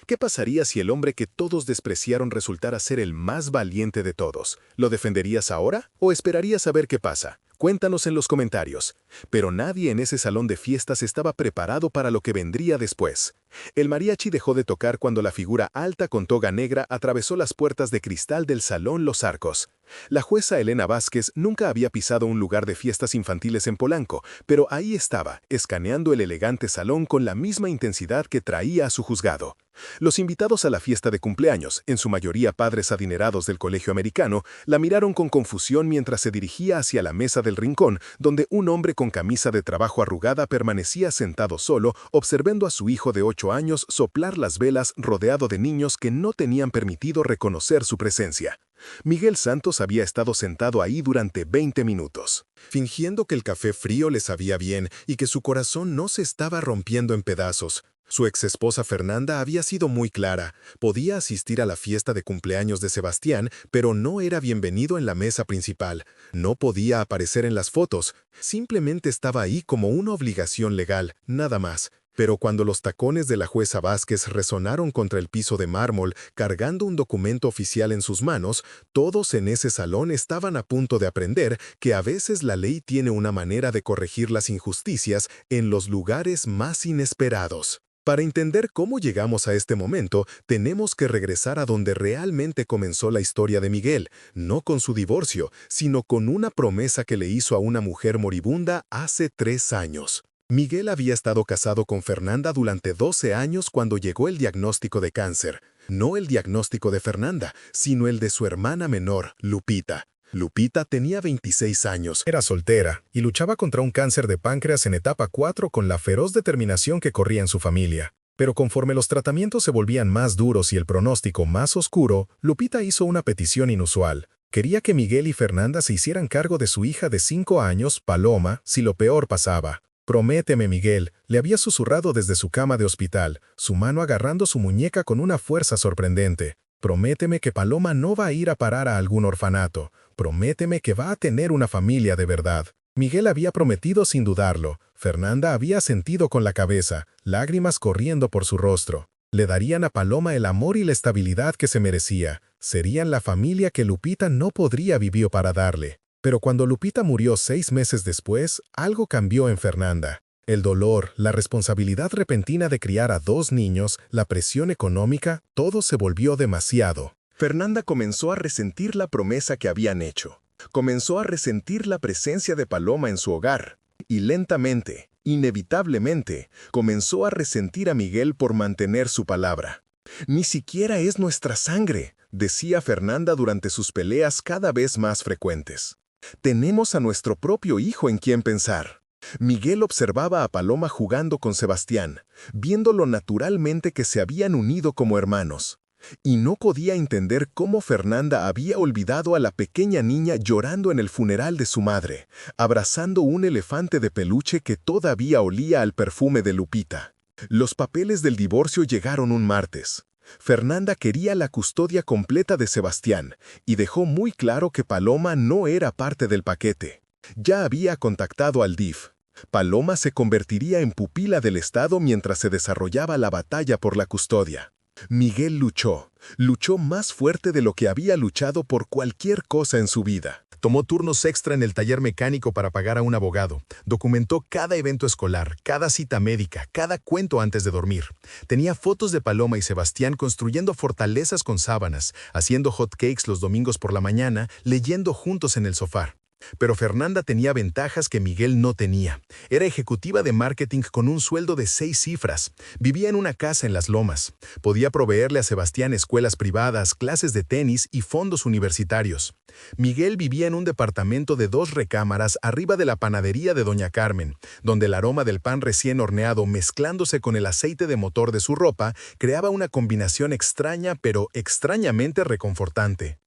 ¿Qué pasaría si el hombre que todos despreciaron resultara ser el más valiente de todos? ¿Lo defenderías ahora o esperarías a ver qué pasa? Cuéntanos en los comentarios. Pero nadie en ese salón de fiestas estaba preparado para lo que vendría después. El mariachi dejó de tocar cuando la figura alta con toga negra atravesó las puertas de cristal del Salón Los Arcos. La jueza Elena Vázquez nunca había pisado un lugar de fiestas infantiles en Polanco, pero ahí estaba, escaneando el elegante salón con la misma intensidad que traía a su juzgado. Los invitados a la fiesta de cumpleaños, en su mayoría padres adinerados del colegio americano, la miraron con confusión mientras se dirigía hacia la mesa del rincón, donde un hombre con camisa de trabajo arrugada permanecía sentado solo, observando a su hijo de 8 años soplar las velas rodeado de niños que no tenían permitido reconocer su presencia. Miguel Santos había estado sentado ahí durante 20 minutos, fingiendo que el café frío le sabía bien y que su corazón no se estaba rompiendo en pedazos. Su exesposa Fernanda había sido muy clara. Podía asistir a la fiesta de cumpleaños de Sebastián, pero no era bienvenido en la mesa principal. No podía aparecer en las fotos. Simplemente estaba ahí como una obligación legal, nada más. Pero cuando los tacones de la jueza Vázquez resonaron contra el piso de mármol, cargando un documento oficial en sus manos, todos en ese salón estaban a punto de aprender que a veces la ley tiene una manera de corregir las injusticias en los lugares más inesperados. Para entender cómo llegamos a este momento, tenemos que regresar a donde realmente comenzó la historia de Miguel, no con su divorcio, sino con una promesa que le hizo a una mujer moribunda hace 3 años. Miguel había estado casado con Fernanda durante 12 años cuando llegó el diagnóstico de cáncer. No el diagnóstico de Fernanda, sino el de su hermana menor, Lupita. Lupita tenía 26 años, era soltera y luchaba contra un cáncer de páncreas en etapa 4 con la feroz determinación que corría en su familia. Pero conforme los tratamientos se volvían más duros y el pronóstico más oscuro, Lupita hizo una petición inusual. Quería que Miguel y Fernanda se hicieran cargo de su hija de 5 años, Paloma, si lo peor pasaba. «Prométeme, Miguel», le había susurrado desde su cama de hospital, su mano agarrando su muñeca con una fuerza sorprendente. «Prométeme que Paloma no va a ir a parar a algún orfanato. Prométeme que va a tener una familia de verdad». Miguel había prometido sin dudarlo. Fernanda había asentido con la cabeza, lágrimas corriendo por su rostro. Le darían a Paloma el amor y la estabilidad que se merecía. Serían la familia que Lupita no podría vivir para darle. Pero cuando Lupita murió 6 meses después, algo cambió en Fernanda. El dolor, la responsabilidad repentina de criar a 2 niños, la presión económica, todo se volvió demasiado. Fernanda comenzó a resentir la promesa que habían hecho. Comenzó a resentir la presencia de Paloma en su hogar. Y lentamente, inevitablemente, comenzó a resentir a Miguel por mantener su palabra. «Ni siquiera es nuestra sangre», decía Fernanda durante sus peleas cada vez más frecuentes. «Tenemos a nuestro propio hijo en quien pensar». Miguel observaba a Paloma jugando con Sebastián, viendo lo naturalmente que se habían unido como hermanos. Y no podía entender cómo Fernanda había olvidado a la pequeña niña llorando en el funeral de su madre, abrazando un elefante de peluche que todavía olía al perfume de Lupita. Los papeles del divorcio llegaron un martes. Fernanda quería la custodia completa de Sebastián y dejó muy claro que Paloma no era parte del paquete. Ya había contactado al DIF. Paloma se convertiría en pupila del Estado mientras se desarrollaba la batalla por la custodia. Miguel luchó más fuerte de lo que había luchado por cualquier cosa en su vida. Tomó turnos extra en el taller mecánico para pagar a un abogado. Documentó cada evento escolar, cada cita médica, cada cuento antes de dormir. Tenía fotos de Paloma y Sebastián construyendo fortalezas con sábanas, haciendo hot cakes los domingos por la mañana, leyendo juntos en el sofá. Pero Fernanda tenía ventajas que Miguel no tenía. Era ejecutiva de marketing con un sueldo de 6 cifras. Vivía en una casa en Las Lomas. Podía proveerle a Sebastián escuelas privadas, clases de tenis y fondos universitarios. Miguel vivía en un departamento de 2 recámaras arriba de la panadería de Doña Carmen, donde el aroma del pan recién horneado mezclándose con el aceite de motor de su ropa creaba una combinación extraña pero extrañamente reconfortante.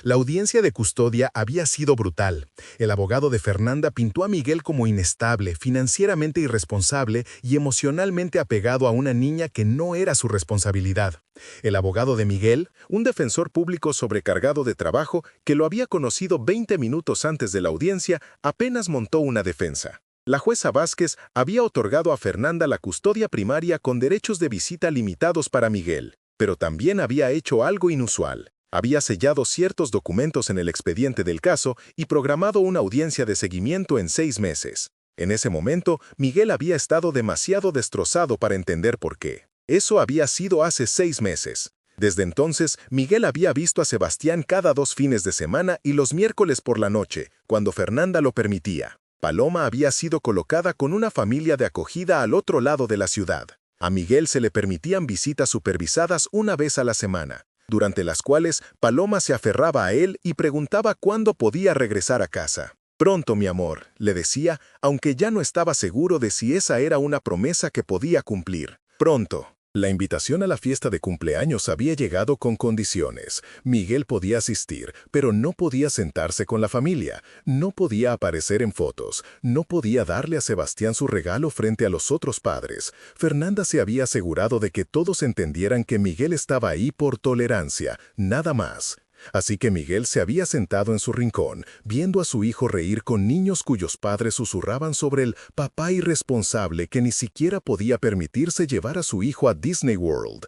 La audiencia de custodia había sido brutal. El abogado de Fernanda pintó a Miguel como inestable, financieramente irresponsable y emocionalmente apegado a una niña que no era su responsabilidad. El abogado de Miguel, un defensor público sobrecargado de trabajo que lo había conocido 20 minutos antes de la audiencia, apenas montó una defensa. La jueza Vázquez había otorgado a Fernanda la custodia primaria con derechos de visita limitados para Miguel. Pero también había hecho algo inusual. Había sellado ciertos documentos en el expediente del caso y programado una audiencia de seguimiento en 6 meses. En ese momento, Miguel había estado demasiado destrozado para entender por qué. Eso había sido hace 6 meses. Desde entonces, Miguel había visto a Sebastián cada 2 fines de semana y los miércoles por la noche, cuando Fernanda lo permitía. Paloma había sido colocada con una familia de acogida al otro lado de la ciudad. A Miguel se le permitían visitas supervisadas una vez a la semana, durante las cuales Paloma se aferraba a él y preguntaba cuándo podía regresar a casa. «Pronto, mi amor», le decía, aunque ya no estaba seguro de si esa era una promesa que podía cumplir. «Pronto». La invitación a la fiesta de cumpleaños había llegado con condiciones. Miguel podía asistir, pero no podía sentarse con la familia, no podía aparecer en fotos, no podía darle a Sebastián su regalo frente a los otros padres. Fernanda se había asegurado de que todos entendieran que Miguel estaba ahí por tolerancia, nada más. Así que Miguel se había sentado en su rincón, viendo a su hijo reír con niños cuyos padres susurraban sobre el papá irresponsable que ni siquiera podía permitirse llevar a su hijo a Disney World.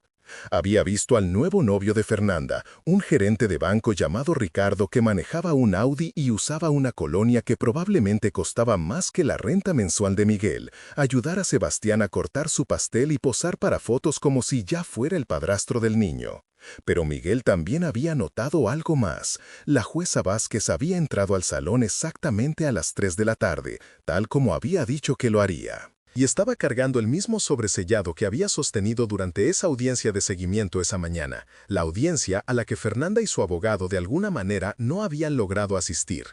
Había visto al nuevo novio de Fernanda, un gerente de banco llamado Ricardo que manejaba un Audi y usaba una colonia que probablemente costaba más que la renta mensual de Miguel, ayudar a Sebastián a cortar su pastel y posar para fotos como si ya fuera el padrastro del niño. Pero Miguel también había notado algo más. La jueza Vázquez había entrado al salón exactamente a las 3 de la tarde, tal como había dicho que lo haría. Y estaba cargando el mismo sobresellado que había sostenido durante esa audiencia de seguimiento esa mañana, la audiencia a la que Fernanda y su abogado de alguna manera no habían logrado asistir.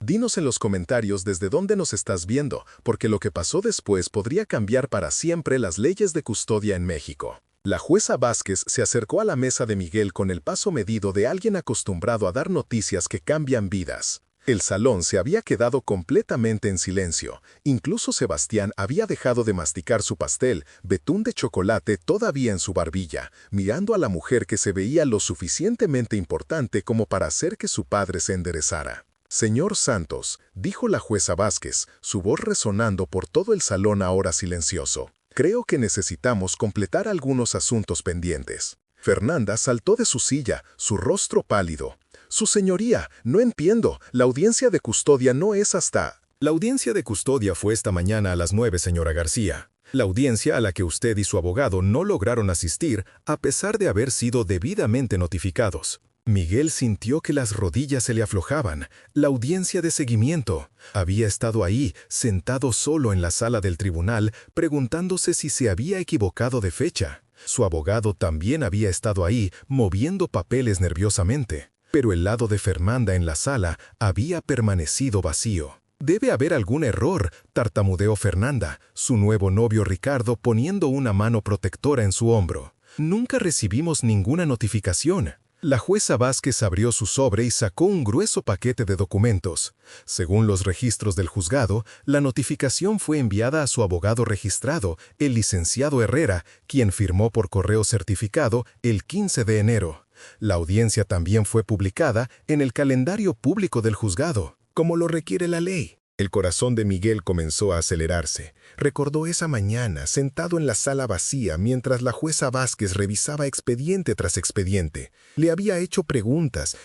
Dinos en los comentarios desde dónde nos estás viendo, porque lo que pasó después podría cambiar para siempre las leyes de custodia en México. La jueza Vázquez se acercó a la mesa de Miguel con el paso medido de alguien acostumbrado a dar noticias que cambian vidas. El salón se había quedado completamente en silencio. Incluso Sebastián había dejado de masticar su pastel, betún de chocolate todavía en su barbilla, mirando a la mujer que se veía lo suficientemente importante como para hacer que su padre se enderezara. «Señor Santos», dijo la jueza Vázquez, su voz resonando por todo el salón ahora silencioso. «Creo que necesitamos completar algunos asuntos pendientes». Fernanda saltó de su silla, su rostro pálido. «Su señoría, no entiendo. La audiencia de custodia no es hasta...» «La audiencia de custodia fue esta mañana a las 9, señora García. La audiencia a la que usted y su abogado no lograron asistir a pesar de haber sido debidamente notificados». Miguel sintió que las rodillas se le aflojaban. La audiencia de seguimiento. Había estado ahí, sentado solo en la sala del tribunal, preguntándose si se había equivocado de fecha. Su abogado también había estado ahí, moviendo papeles nerviosamente. Pero el lado de Fernanda en la sala había permanecido vacío. «Debe haber algún error», tartamudeó Fernanda, su nuevo novio Ricardo poniendo una mano protectora en su hombro. «Nunca recibimos ninguna notificación». La jueza Vázquez abrió su sobre y sacó un grueso paquete de documentos. Según los registros del juzgado, la notificación fue enviada a su abogado registrado, el licenciado Herrera, quien firmó por correo certificado el 15 de enero. La audiencia también fue publicada en el calendario público del juzgado, como lo requiere la ley. El corazón de Miguel comenzó a acelerarse. Recordó esa mañana, sentado en la sala vacía, mientras la jueza Vázquez revisaba expediente tras expediente. Le había hecho preguntas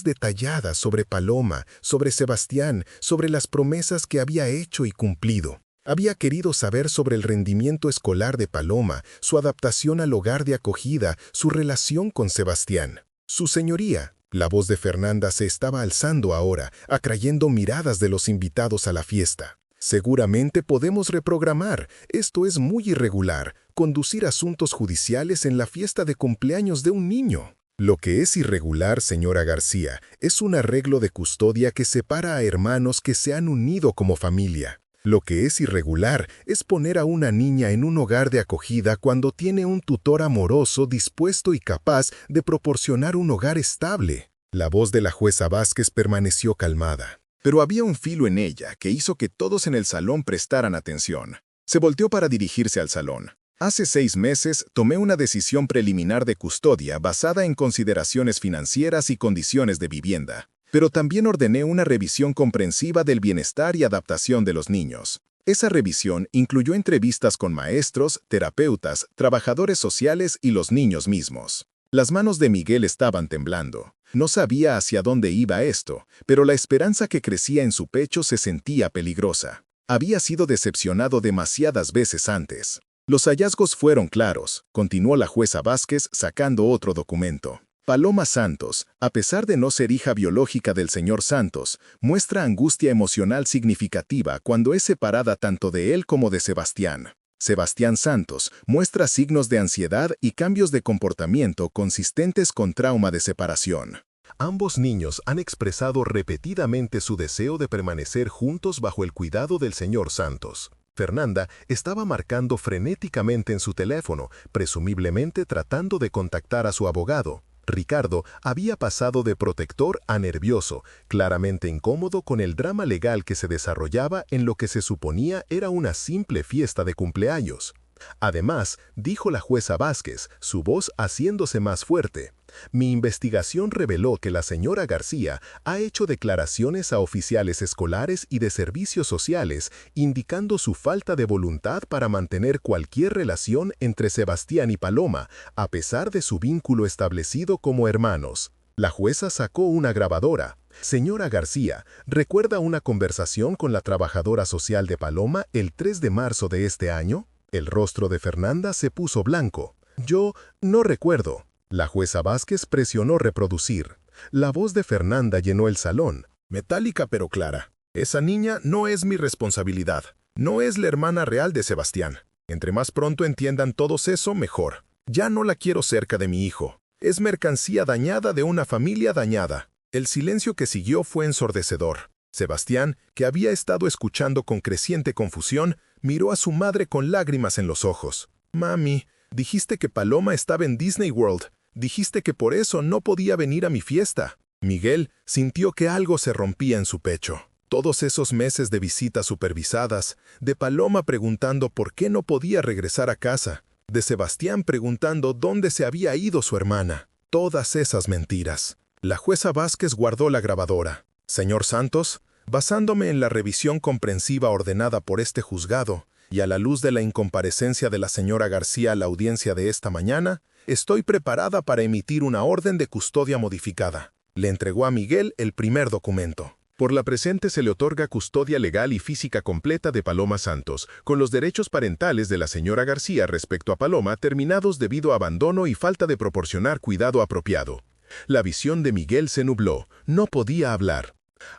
detalladas sobre Paloma, sobre Sebastián, sobre las promesas que había hecho y cumplido. Había querido saber sobre el rendimiento escolar de Paloma, su adaptación al hogar de acogida, su relación con Sebastián. «Su señoría». La voz de Fernanda se estaba alzando ahora, atrayendo miradas de los invitados a la fiesta. «Seguramente podemos reprogramar. Esto es muy irregular, conducir asuntos judiciales en la fiesta de cumpleaños de un niño». «Lo que es irregular, señora García, es un arreglo de custodia que separa a hermanos que se han unido como familia. Lo que es irregular es poner a una niña en un hogar de acogida cuando tiene un tutor amoroso dispuesto y capaz de proporcionar un hogar estable». La voz de la jueza Vázquez permaneció calmada. Pero había un filo en ella que hizo que todos en el salón prestaran atención. Se volteó para dirigirse al salón. «Hace 6 meses tomé una decisión preliminar de custodia basada en consideraciones financieras y condiciones de vivienda. Pero también ordené una revisión comprensiva del bienestar y adaptación de los niños. Esa revisión incluyó entrevistas con maestros, terapeutas, trabajadores sociales y los niños mismos. Las manos de Miguel estaban temblando. No sabía hacia dónde iba esto, pero la esperanza que crecía en su pecho se sentía peligrosa. Había sido decepcionado demasiadas veces antes. Los hallazgos fueron claros, continuó la jueza Vázquez sacando otro documento. Paloma Santos, a pesar de no ser hija biológica del señor Santos, muestra angustia emocional significativa cuando es separada tanto de él como de Sebastián. Sebastián Santos muestra signos de ansiedad y cambios de comportamiento consistentes con trauma de separación. Ambos niños han expresado repetidamente su deseo de permanecer juntos bajo el cuidado del señor Santos. Fernanda estaba marcando frenéticamente en su teléfono, presumiblemente tratando de contactar a su abogado. Ricardo había pasado de protector a nervioso, claramente incómodo con el drama legal que se desarrollaba en lo que se suponía era una simple fiesta de cumpleaños. Además, dijo la jueza Vázquez, su voz haciéndose más fuerte, mi investigación reveló que la señora García ha hecho declaraciones a oficiales escolares y de servicios sociales indicando su falta de voluntad para mantener cualquier relación entre Sebastián y Paloma, a pesar de su vínculo establecido como hermanos. La jueza sacó una grabadora. Señora García, ¿recuerda una conversación con la trabajadora social de Paloma el 3 de marzo de este año? El rostro de Fernanda se puso blanco. Yo no recuerdo. La jueza Vázquez presionó reproducir. La voz de Fernanda llenó el salón. Metálica pero clara. Esa niña no es mi responsabilidad. No es la hermana real de Sebastián. Entre más pronto entiendan todos eso, mejor. Ya no la quiero cerca de mi hijo. Es mercancía dañada de una familia dañada. El silencio que siguió fue ensordecedor. Sebastián, que había estado escuchando con creciente confusión, miró a su madre con lágrimas en los ojos. Mami, dijiste que Paloma estaba en Disney World. Dijiste que por eso no podía venir a mi fiesta. Miguel sintió que algo se rompía en su pecho. Todos esos meses de visitas supervisadas, de Paloma preguntando por qué no podía regresar a casa, de Sebastián preguntando dónde se había ido su hermana. Todas esas mentiras. La jueza Vázquez guardó la grabadora. Señor Santos, basándome en la revisión comprensiva ordenada por este juzgado y a la luz de la incomparecencia de la señora García a la audiencia de esta mañana, estoy preparada para emitir una orden de custodia modificada. Le entregó a Miguel el primer documento. Por la presente se le otorga custodia legal y física completa de Paloma Santos, con los derechos parentales de la señora García respecto a Paloma terminados debido a abandono y falta de proporcionar cuidado apropiado. La visión de Miguel se nubló, no podía hablar.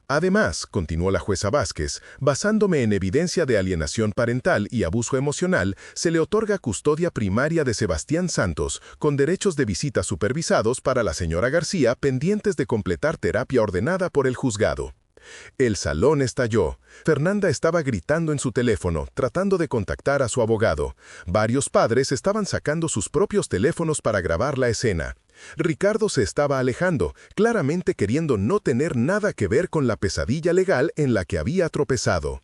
Además, continuó la jueza Vázquez, basándome en evidencia de alienación parental y abuso emocional, se le otorga custodia primaria de Sebastián Santos, con derechos de visita supervisados para la señora García pendientes de completar terapia ordenada por el juzgado. El salón estalló. Fernanda estaba gritando en su teléfono, tratando de contactar a su abogado. Varios padres estaban sacando sus propios teléfonos para grabar la escena. Ricardo se estaba alejando, claramente queriendo no tener nada que ver con la pesadilla legal en la que había tropezado.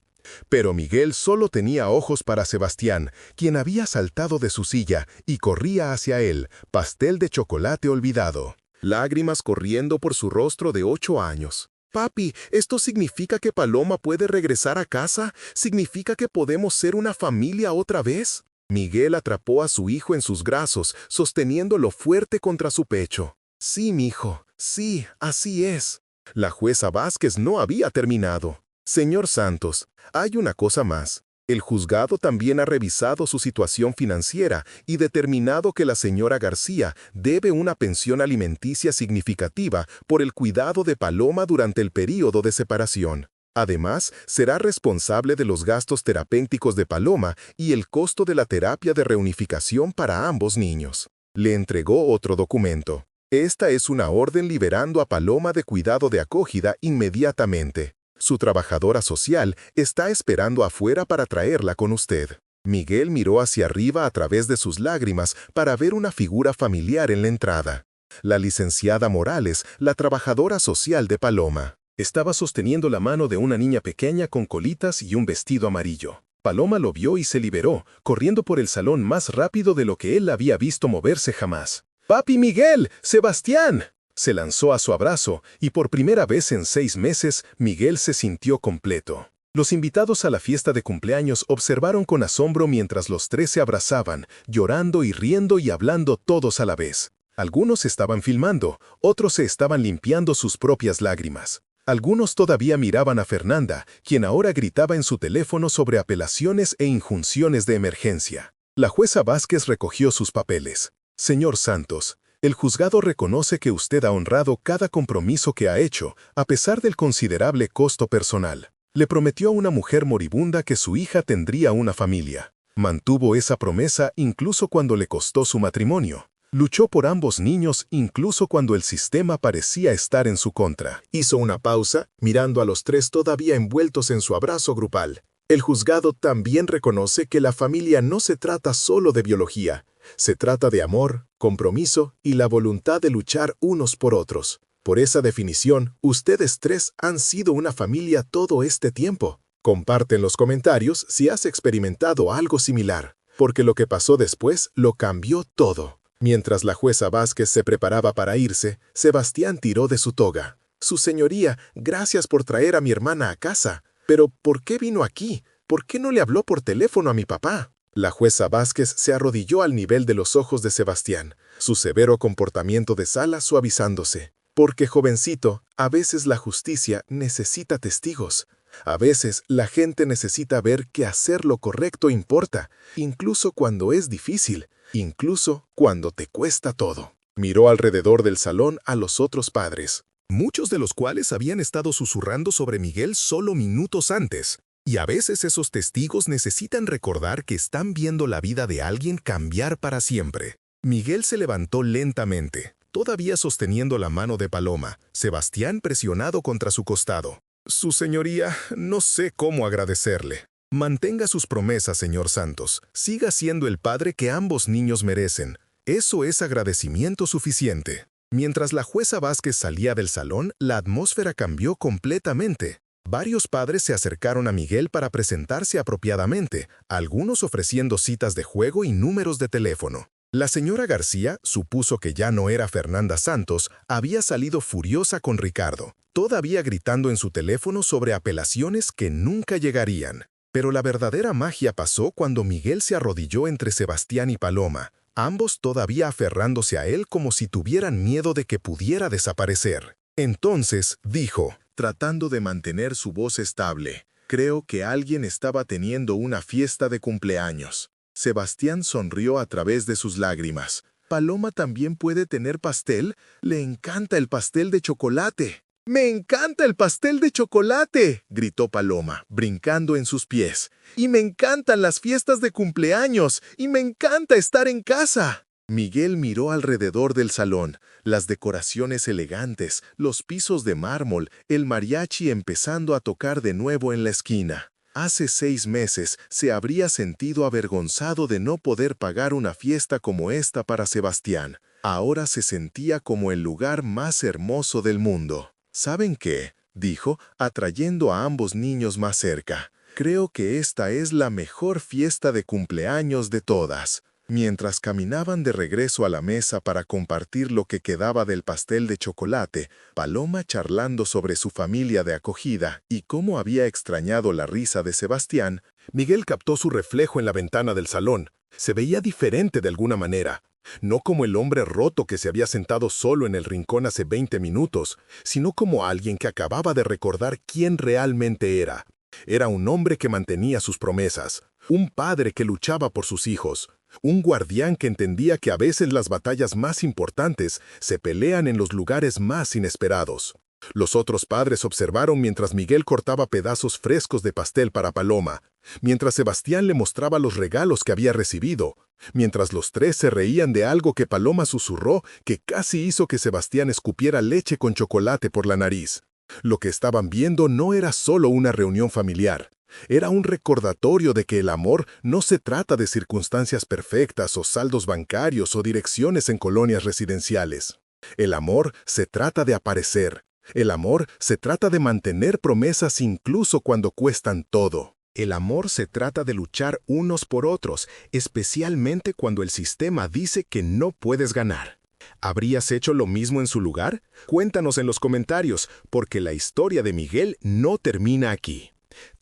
Pero Miguel solo tenía ojos para Sebastián, quien había saltado de su silla y corría hacia él, pastel de chocolate olvidado. Lágrimas corriendo por su rostro de 8 años. Papi, ¿esto significa que Paloma puede regresar a casa? ¿Significa que podemos ser una familia otra vez? Miguel atrapó a su hijo en sus brazos, sosteniéndolo fuerte contra su pecho. Sí, mijo, sí, así es. La jueza Vázquez no había terminado. Señor Santos, hay una cosa más. El juzgado también ha revisado su situación financiera y determinado que la señora García debe una pensión alimenticia significativa por el cuidado de Paloma durante el período de separación. Además, será responsable de los gastos terapéuticos de Paloma y el costo de la terapia de reunificación para ambos niños. Le entregó otro documento. Esta es una orden liberando a Paloma de cuidado de acogida inmediatamente. Su trabajadora social está esperando afuera para traerla con usted. Miguel miró hacia arriba a través de sus lágrimas para ver una figura familiar en la entrada. La licenciada Morales, la trabajadora social de Paloma. Estaba sosteniendo la mano de una niña pequeña con colitas y un vestido amarillo. Paloma lo vio y se liberó, corriendo por el salón más rápido de lo que él había visto moverse jamás. ¡Papi Miguel! ¡Sebastián! Se lanzó a su abrazo y por primera vez en 6 meses, Miguel se sintió completo. Los invitados a la fiesta de cumpleaños observaron con asombro mientras los tres se abrazaban, llorando y riendo y hablando todos a la vez. Algunos estaban filmando, otros se estaban limpiando sus propias lágrimas. Algunos todavía miraban a Fernanda, quien ahora gritaba en su teléfono sobre apelaciones e injunciones de emergencia. La jueza Vázquez recogió sus papeles. Señor Santos, el juzgado reconoce que usted ha honrado cada compromiso que ha hecho, a pesar del considerable costo personal. Le prometió a una mujer moribunda que su hija tendría una familia. Mantuvo esa promesa incluso cuando le costó su matrimonio. Luchó por ambos niños incluso cuando el sistema parecía estar en su contra. Hizo una pausa, mirando a los tres todavía envueltos en su abrazo grupal. El juzgado también reconoce que la familia no se trata solo de biología. Se trata de amor, compromiso y la voluntad de luchar unos por otros. Por esa definición, ustedes tres han sido una familia todo este tiempo. Comparte en los comentarios si has experimentado algo similar, porque lo que pasó después lo cambió todo. Mientras la jueza Vázquez se preparaba para irse, Sebastián tiró de su toga. Su señoría, gracias por traer a mi hermana a casa. Pero, ¿por qué vino aquí? ¿Por qué no le habló por teléfono a mi papá? La jueza Vázquez se arrodilló al nivel de los ojos de Sebastián, su severo comportamiento de sala suavizándose. Porque, jovencito, a veces la justicia necesita testigos. A veces la gente necesita ver que hacer lo correcto importa, incluso cuando es difícil, incluso cuando te cuesta todo. Miró alrededor del salón a los otros padres, muchos de los cuales habían estado susurrando sobre Miguel solo minutos antes. Y a veces esos testigos necesitan recordar que están viendo la vida de alguien cambiar para siempre. Miguel se levantó lentamente, todavía sosteniendo la mano de Paloma, Sebastián presionado contra su costado. Su señoría, no sé cómo agradecerle. Mantenga sus promesas, señor Santos. Siga siendo el padre que ambos niños merecen. Eso es agradecimiento suficiente. Mientras la jueza Vázquez salía del salón, la atmósfera cambió completamente. Varios padres se acercaron a Miguel para presentarse apropiadamente, algunos ofreciendo citas de juego y números de teléfono. La señora García supuso que ya no era Fernanda Santos, había salido furiosa con Ricardo, todavía gritando en su teléfono sobre apelaciones que nunca llegarían. Pero la verdadera magia pasó cuando Miguel se arrodilló entre Sebastián y Paloma, ambos todavía aferrándose a él como si tuvieran miedo de que pudiera desaparecer. Entonces dijo, tratando de mantener su voz estable, creo que alguien estaba teniendo una fiesta de cumpleaños. Sebastián sonrió a través de sus lágrimas. ¿Paloma también puede tener pastel? Le encanta el pastel de chocolate. ¡Me encanta el pastel de chocolate!, gritó Paloma, brincando en sus pies. ¡Y me encantan las fiestas de cumpleaños! ¡Y me encanta estar en casa! Miguel miró alrededor del salón, las decoraciones elegantes, los pisos de mármol, el mariachi empezando a tocar de nuevo en la esquina. Hace 6 meses se habría sentido avergonzado de no poder pagar una fiesta como esta para Sebastián. Ahora se sentía como el lugar más hermoso del mundo. ¿Saben qué?, dijo, atrayendo a ambos niños más cerca. Creo que esta es la mejor fiesta de cumpleaños de todas. Mientras caminaban de regreso a la mesa para compartir lo que quedaba del pastel de chocolate, Paloma charlando sobre su familia de acogida y cómo había extrañado la risa de Sebastián, Miguel captó su reflejo en la ventana del salón. Se veía diferente de alguna manera. No como el hombre roto que se había sentado solo en el rincón hace 20 minutos, sino como alguien que acababa de recordar quién realmente era. Era un hombre que mantenía sus promesas, un padre que luchaba por sus hijos, un guardián que entendía que a veces las batallas más importantes se pelean en los lugares más inesperados. Los otros padres observaron mientras Miguel cortaba pedazos frescos de pastel para Paloma, mientras Sebastián le mostraba los regalos que había recibido, mientras los tres se reían de algo que Paloma susurró que casi hizo que Sebastián escupiera leche con chocolate por la nariz. Lo que estaban viendo no era solo una reunión familiar. Era un recordatorio de que el amor no se trata de circunstancias perfectas o saldos bancarios o direcciones en colonias residenciales. El amor se trata de aparecer. El amor se trata de mantener promesas incluso cuando cuestan todo. El amor se trata de luchar unos por otros, especialmente cuando el sistema dice que no puedes ganar. ¿Habrías hecho lo mismo en su lugar? Cuéntanos en los comentarios, porque la historia de Miguel no termina aquí.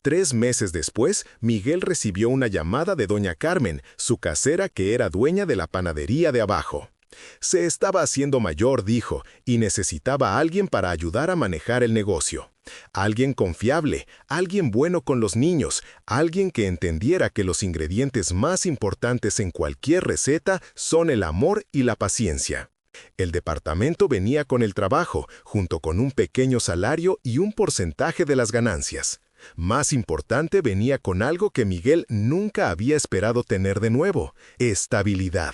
3 meses después, Miguel recibió una llamada de doña Carmen, su casera que era dueña de la panadería de abajo. Se estaba haciendo mayor, dijo, y necesitaba a alguien para ayudar a manejar el negocio. Alguien confiable, alguien bueno con los niños, alguien que entendiera que los ingredientes más importantes en cualquier receta son el amor y la paciencia. El departamento venía con el trabajo, junto con un pequeño salario y un porcentaje de las ganancias. Más importante, venía con algo que Miguel nunca había esperado tener de nuevo: estabilidad.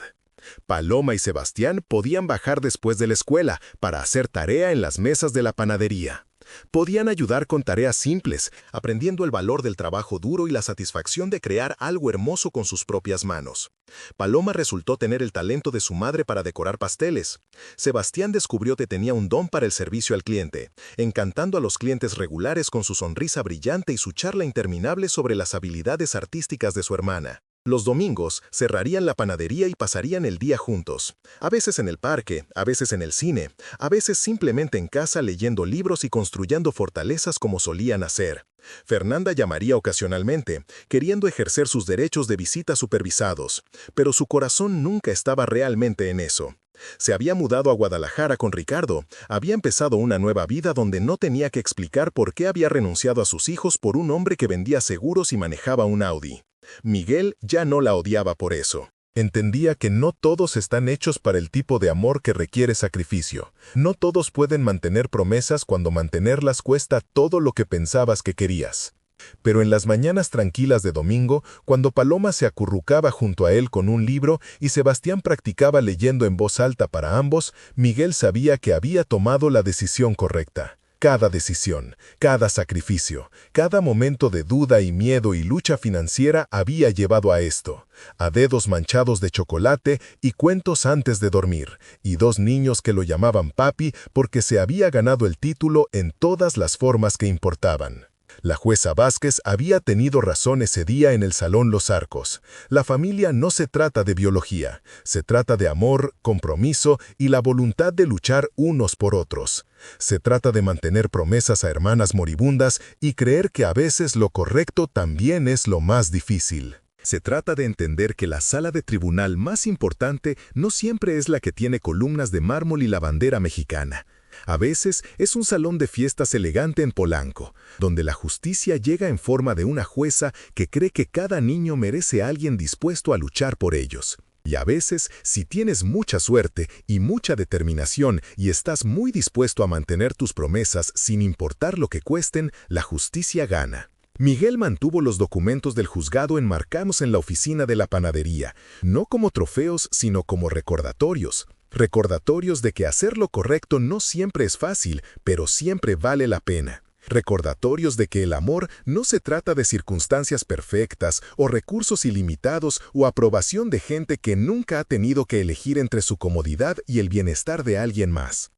Paloma y Sebastián podían bajar después de la escuela para hacer tarea en las mesas de la panadería. Podían ayudar con tareas simples, aprendiendo el valor del trabajo duro y la satisfacción de crear algo hermoso con sus propias manos. Paloma resultó tener el talento de su madre para decorar pasteles. Sebastián descubrió que tenía un don para el servicio al cliente, encantando a los clientes regulares con su sonrisa brillante y su charla interminable sobre las habilidades artísticas de su hermana. Los domingos cerrarían la panadería y pasarían el día juntos, a veces en el parque, a veces en el cine, a veces simplemente en casa leyendo libros y construyendo fortalezas como solían hacer. Fernanda llamaría ocasionalmente, queriendo ejercer sus derechos de visita supervisados, pero su corazón nunca estaba realmente en eso. Se había mudado a Guadalajara con Ricardo, había empezado una nueva vida donde no tenía que explicar por qué había renunciado a sus hijos por un hombre que vendía seguros y manejaba un Audi. Miguel ya no la odiaba por eso. Entendía que no todos están hechos para el tipo de amor que requiere sacrificio. No todos pueden mantener promesas cuando mantenerlas cuesta todo lo que pensabas que querías. Pero en las mañanas tranquilas de domingo, cuando Paloma se acurrucaba junto a él con un libro y Sebastián practicaba leyendo en voz alta para ambos, Miguel sabía que había tomado la decisión correcta. Cada decisión, cada sacrificio, cada momento de duda y miedo y lucha financiera había llevado a esto: a dedos manchados de chocolate y cuentos antes de dormir, y 2 niños que lo llamaban papi porque se había ganado el título en todas las formas que importaban. La jueza Vázquez había tenido razón ese día en el Salón Los Arcos. La familia no se trata de biología, se trata de amor, compromiso y la voluntad de luchar unos por otros. Se trata de mantener promesas a hermanas moribundas y creer que a veces lo correcto también es lo más difícil. Se trata de entender que la sala de tribunal más importante no siempre es la que tiene columnas de mármol y la bandera mexicana. A veces es un salón de fiestas elegante en Polanco, donde la justicia llega en forma de una jueza que cree que cada niño merece a alguien dispuesto a luchar por ellos. Y a veces, si tienes mucha suerte y mucha determinación y estás muy dispuesto a mantener tus promesas sin importar lo que cuesten, la justicia gana. Miguel mantuvo los documentos del juzgado enmarcados en la oficina de la panadería, no como trofeos, sino como recordatorios. Recordatorios de que hacer lo correcto no siempre es fácil, pero siempre vale la pena. Recordatorios de que el amor no se trata de circunstancias perfectas o recursos ilimitados o aprobación de gente que nunca ha tenido que elegir entre su comodidad y el bienestar de alguien más.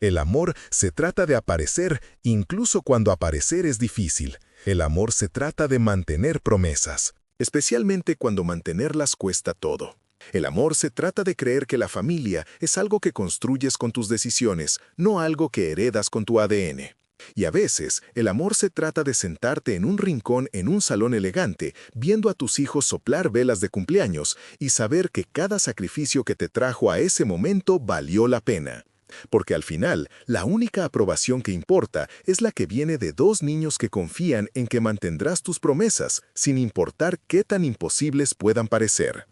El amor se trata de aparecer, incluso cuando aparecer es difícil. El amor se trata de mantener promesas, especialmente cuando mantenerlas cuesta todo. El amor se trata de creer que la familia es algo que construyes con tus decisiones, no algo que heredas con tu ADN. Y a veces, el amor se trata de sentarte en un rincón en un salón elegante, viendo a tus hijos soplar velas de cumpleaños y saber que cada sacrificio que te trajo a ese momento valió la pena. Porque al final, la única aprobación que importa es la que viene de 2 niños que confían en que mantendrás tus promesas, sin importar qué tan imposibles puedan parecer.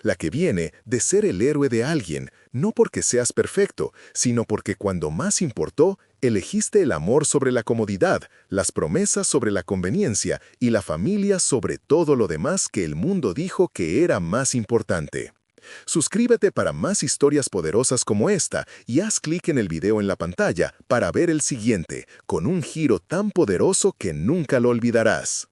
La que viene de ser el héroe de alguien, no porque seas perfecto, sino porque cuando más importó, elegiste el amor sobre la comodidad, las promesas sobre la conveniencia y la familia sobre todo lo demás que el mundo dijo que era más importante. Suscríbete para más historias poderosas como esta y haz clic en el video en la pantalla para ver el siguiente, con un giro tan poderoso que nunca lo olvidarás.